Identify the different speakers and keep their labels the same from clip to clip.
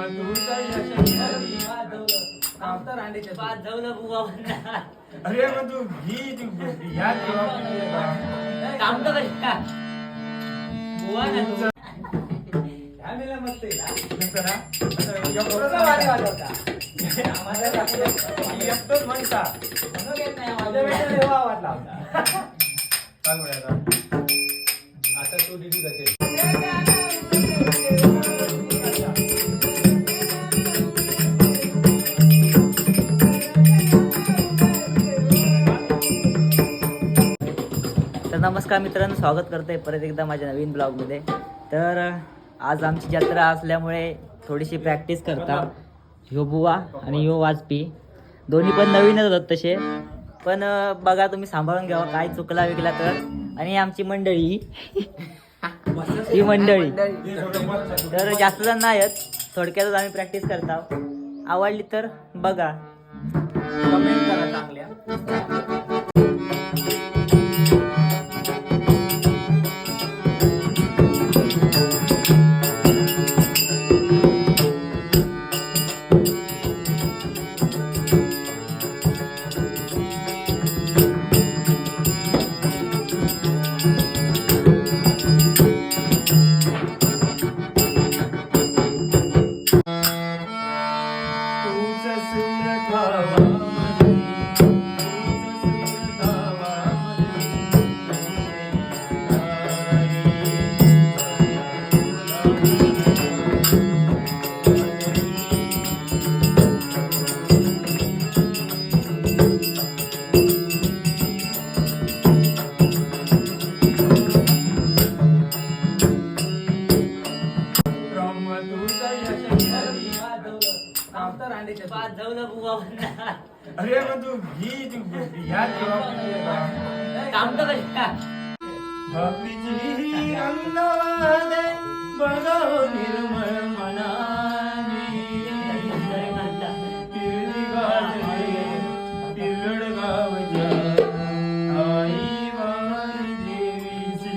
Speaker 1: अरे मग तू घी तू ह्या
Speaker 2: काम तर बुवा ना तू
Speaker 1: फॅमिलीला मस्त आहे ना एकटोच म्हणता
Speaker 2: म्हणून येत नाही
Speaker 1: माझ्या
Speaker 2: आवाज.
Speaker 1: वेळेला देवा आवाज लावता काय बोलायचा आता तू दिदी जाते
Speaker 2: तर नमस्कार मित्रांनो, स्वागत करतोय परत एकदा माझ्या नवीन ब्लॉगमध्ये. तर आज आमची जत्रा असल्यामुळे थोडीशी प्रॅक्टिस करता. ह्यो बुवा आणि ह्यो वाजपी दोन्ही पण नवीनच होतात तसे, पण बघा तुम्ही सांभाळून घ्यावा, काय चुकला विकला तर. आणि आमची मंडळी ही मंडळी तर जास्त जण नाही आहेत, थोडक्यातच आम्ही प्रॅक्टिस करता. आवडली तर बघा,
Speaker 1: कमेंट करा चांगल्या. अरे मग तू घी तू ह्या
Speaker 2: काम तर
Speaker 1: बघा निर्मळ मनाने तिरडी गाजरे तिरड गावच्या आई वाणी देवीची.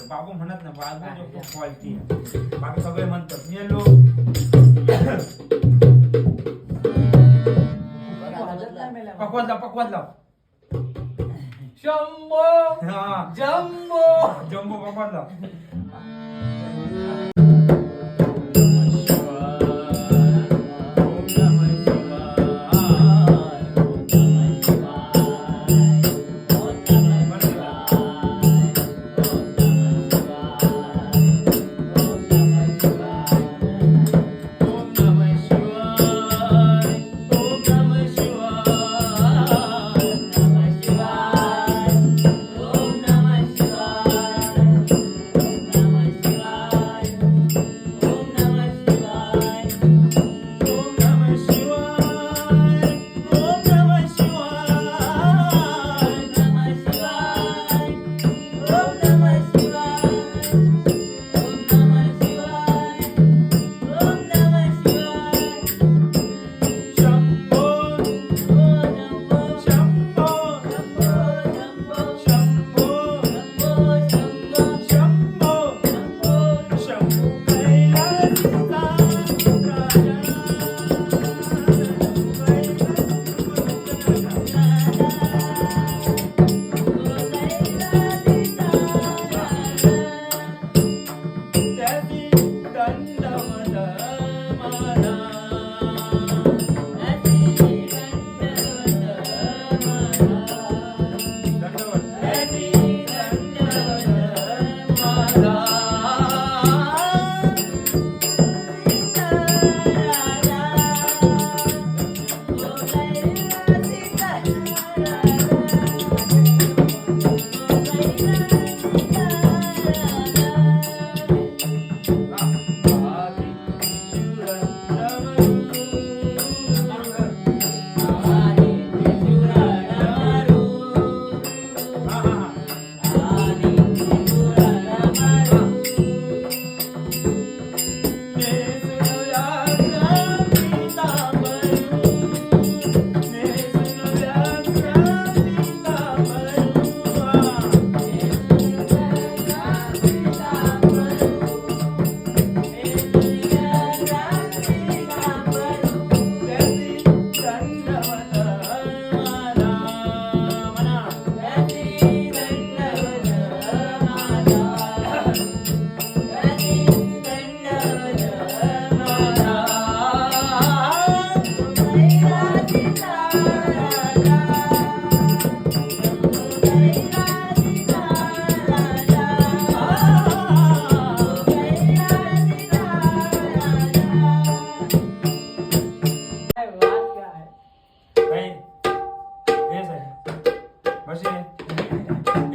Speaker 1: बाबू म्हणत ना बाबू क्वालिटी बाकी सगळे म्हणतात मी लोक पकवाद लाव
Speaker 2: शंभो जम्बो
Speaker 1: जम्बो पकवाद लाव.
Speaker 2: ओम नमः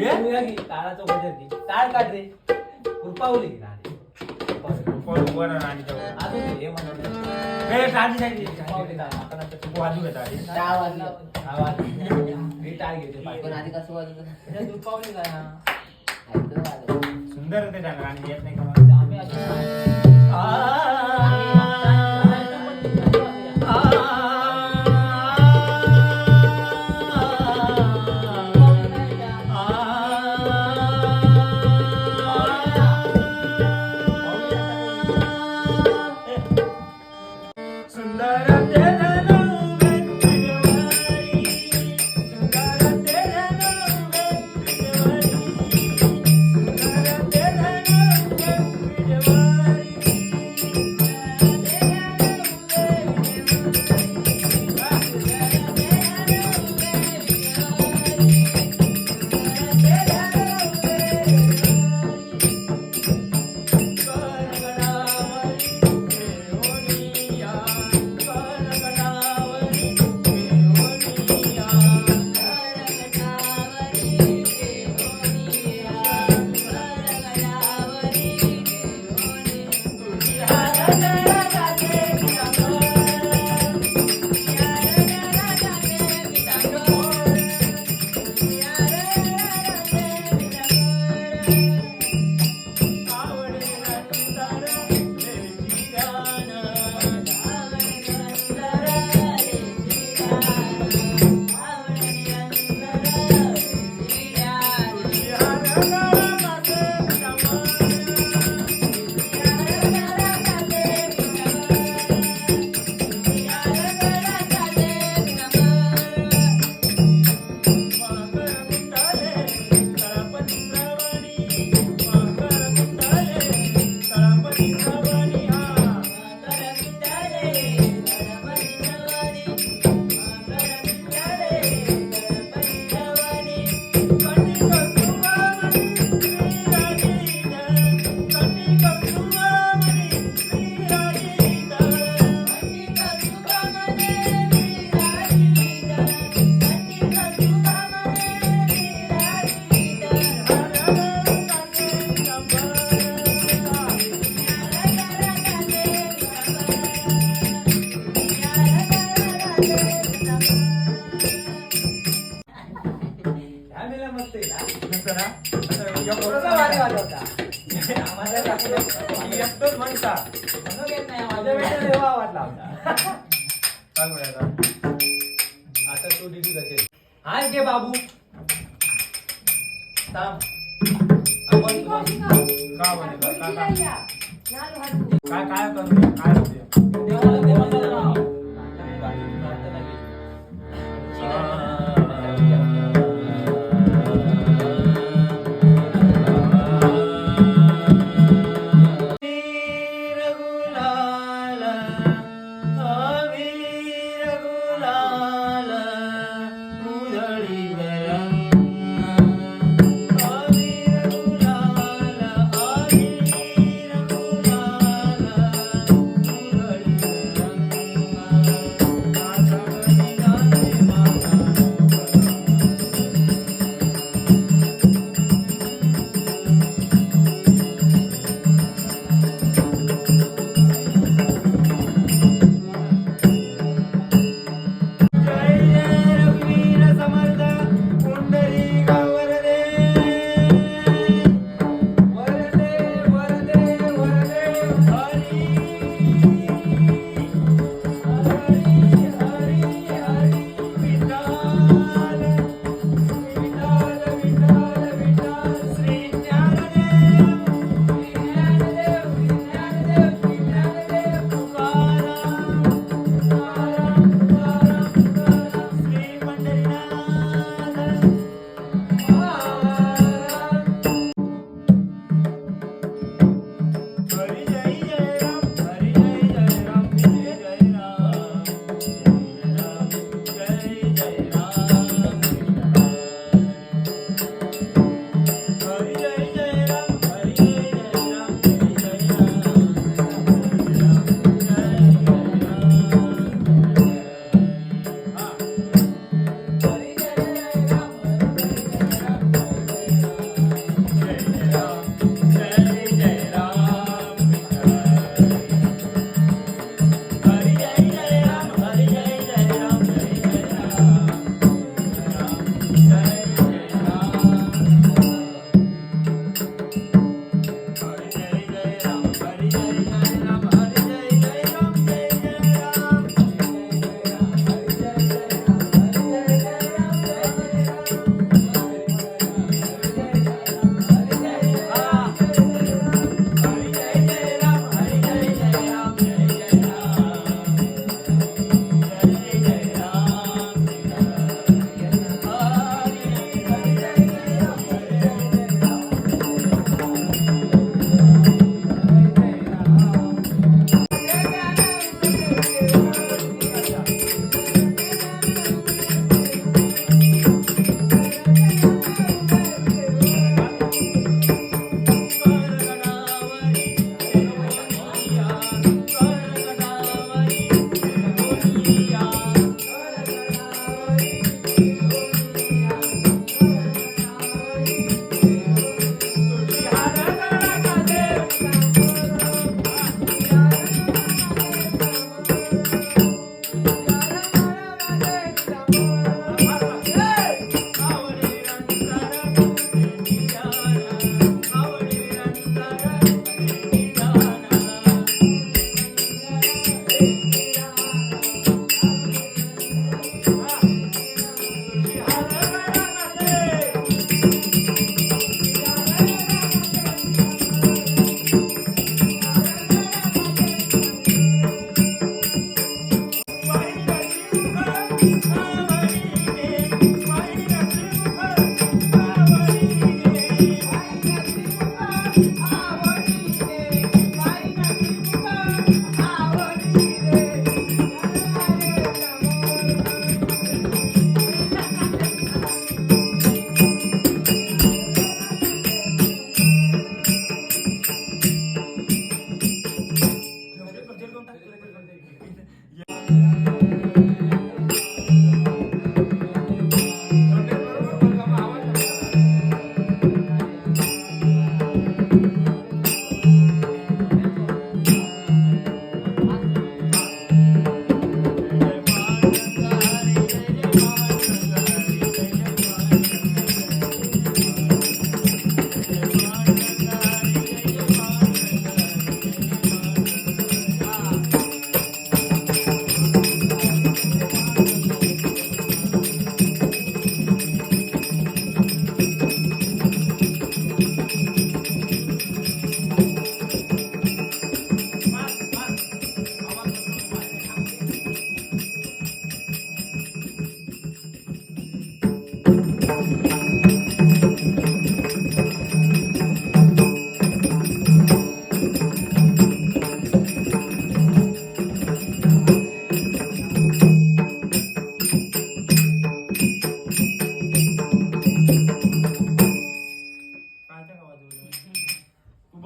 Speaker 1: ताळाचं वजन घे. टाळ काढ रे. कृपावली घे ना रे.
Speaker 3: वर आणि जाऊ.
Speaker 1: अजून हे म्हणून
Speaker 3: हे टाळी टाळी
Speaker 1: कृपावली टाळ. आता नंतर
Speaker 3: तू वाजू घेता आधी.
Speaker 2: टाळ वाजला.
Speaker 1: आवाज. हे टाळ घेते
Speaker 2: पण
Speaker 1: पाहिजे.
Speaker 2: आधी कसं वाजत
Speaker 1: कृपावली काय ना.
Speaker 3: सुंदर ते जाणार आणि येत नाही का मला?
Speaker 1: आम्ही अजून
Speaker 3: सुंदर ते नवे पिढवारी, सुंदर ते नवे पिढवारी, सुंदर ते नवे पिढवारी. एकटंच म्हणता
Speaker 1: आता तू डीडी करते. हाय घे बाबू. थांब. आपण
Speaker 3: का म्हणतो काय काय करतो काय होते
Speaker 1: देवाला देवाचं नाव.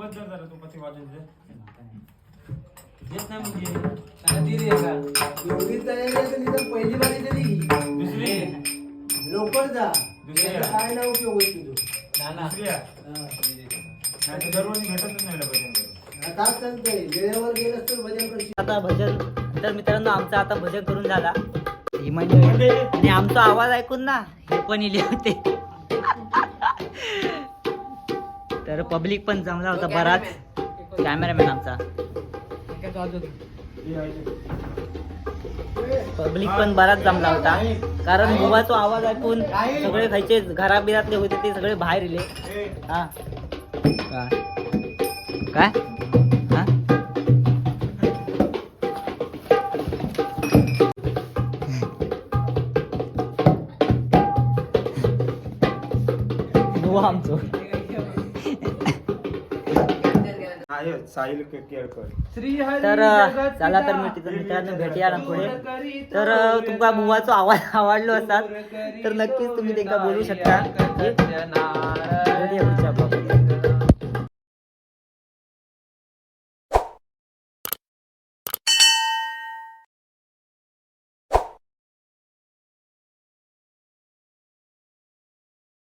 Speaker 3: बद्दल जरा तू पती वाजून दे. येत नाही म्हणजे
Speaker 1: एवढी तयारी असेल तर पहिली बारी तरी
Speaker 3: दुसरी
Speaker 1: लवकर जा.
Speaker 3: दुसरी
Speaker 1: याचा काय नाव उपयोग होईल तुझं?
Speaker 3: दुसरी आहे. नाही तर दरवर्षी भेटतच नाही भजन करायला.
Speaker 1: आता चालतंय वेळेवर गेलं तर भजन करशील.
Speaker 2: आता भजन तर मित्रांनो आमचं आता भजन करून झाला ही म्हणजे आणि आमचा आवाज ऐकून ना हे पण इले होते. तर पब्लिक पण जमला होता बराच. कॅमेरामॅन आमचा पब्लिक पण बराच जमला होता कारण बुवाचा आवाज ऐकून सगळे खायचे घराबिरातले होते ते सगळे बाहेर इले. हा काय हा बुवा आमचं
Speaker 3: आहे साहिल केळकर.
Speaker 2: तर चला तर मित्रांनो भेटूया ना पुढे. तर तुमका बुवाचा आवाज आवडलो असतात तर नक्कीच तुम्ही एकदा बोलू शकता.